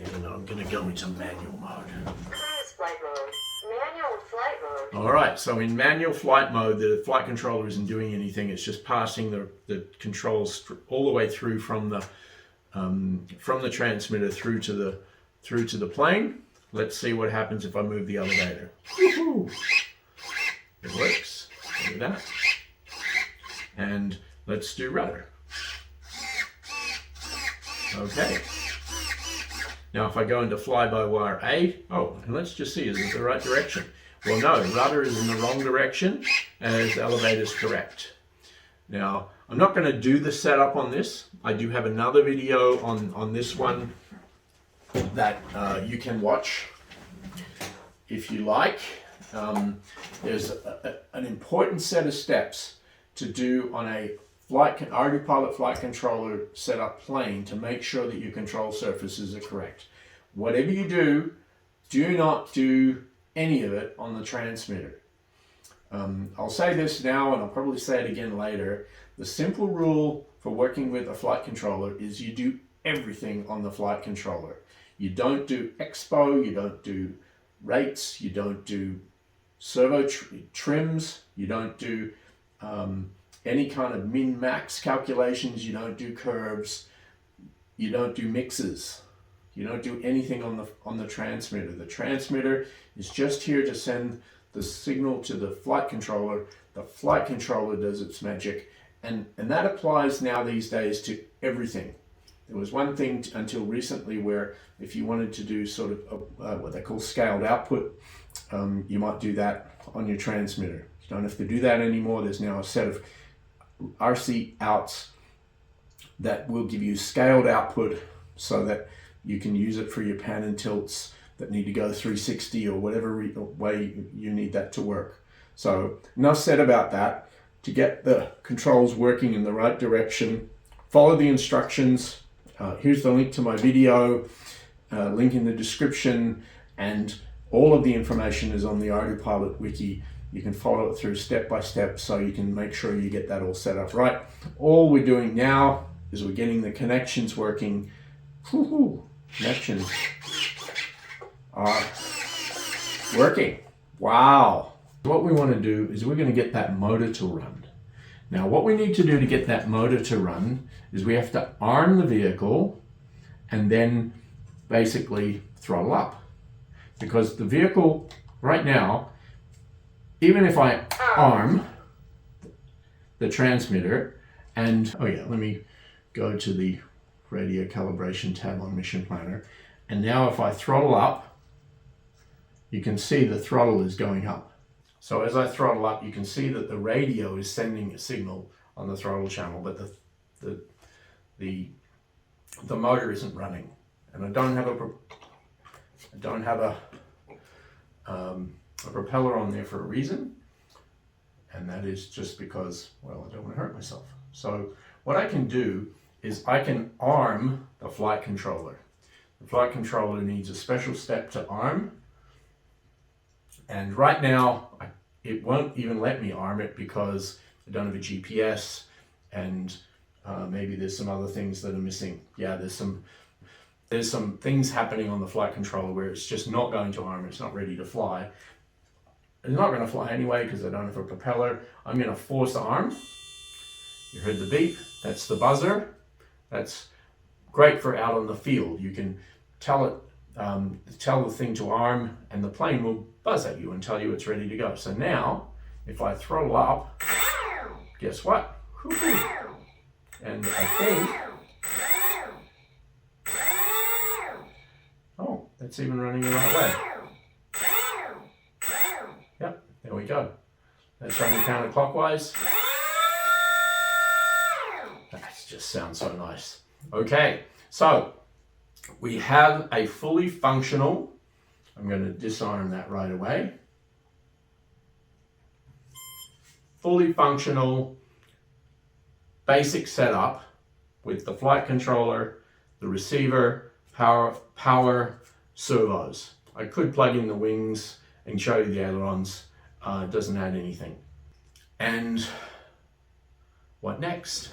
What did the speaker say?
And I'm going to go into manual mode. Cruise flight mode. Manual flight mode. Alright, so in manual flight mode, the flight controller isn't doing anything. It's just passing the controls all the way through from the transmitter through to the plane. Let's see what happens if I move the elevator. Woohoo! It works. Look at that. And let's do rudder. Okay. Now if I go into fly-by-wire A, and let's just see, is it the right direction? Well, no, rudder is in the wrong direction, as the elevator is correct. Now, I'm not going to do the setup on this. I do have another video on this one that you can watch if you like. There's an important set of steps to do on a ArduPilot flight controller setup plane to make sure that your control surfaces are correct. Whatever you do, do not do any of it on the transmitter. I'll say this now and I'll probably say it again later. The simple rule for working with a flight controller is you do everything on the flight controller. You don't do expo, you don't do rates, you don't do servo trims, you don't do any kind of min-max calculations, you don't do curves, you don't do mixes, you don't do anything on the transmitter. The transmitter is just here to send the signal to the flight controller. The flight controller does its magic, and that applies now these days to everything. There was one thing until recently where if you wanted to do sort of what they call scaled output, you might do that on your transmitter. You don't have to do that anymore. There's now a set of RC outs that will give you scaled output so that you can use it for your pan and tilts that need to go 360 or whatever way you need that to work. So enough said about that. To get the controls working in the right direction, follow the instructions. Here's the link to my video, link in the description, and all of the information is on the ArduPilot wiki. You can follow it through step by step so you can make sure you get that all set up right. All we're doing now is we're getting the connections working. Woohoo! Connections are working. Wow! What we want to do is we're going to get that motor to run. Now what we need to do to get that motor to run is we have to arm the vehicle and then basically throttle up. Because the vehicle right now, even if I arm the transmitter and, let me go to the radio calibration tab on Mission Planner. And now if I throttle up, you can see the throttle is going up. So as I throttle up, you can see that the radio is sending a signal on the throttle channel, but the motor isn't running. And I don't have a propeller on there for a reason, and that is just because, well, I don't want to hurt myself. So what I can do is I can arm the flight controller. The flight controller needs a special step to arm, and right now it won't even let me arm it because I don't have a GPS, and maybe there's some other things that are missing. Yeah, there's some things happening on the flight controller where it's just not going to arm, it's not ready to fly. It's not going to fly anyway because I don't have a propeller. I'm going to force arm. You heard the beep, that's the buzzer. That's great for out on the field. You can tell the thing to arm and the plane will buzz at you and tell you it's ready to go. So now, if I throttle up, guess what? And I think, it's even running the right way. Yep, there we go. That's running counterclockwise. That just sounds so nice. Okay, so we have a fully functional, I'm going to disarm that right away. Fully functional basic setup with the flight controller, the receiver, power, servos. I could plug in the wings and show you the ailerons. It doesn't add anything. And what next?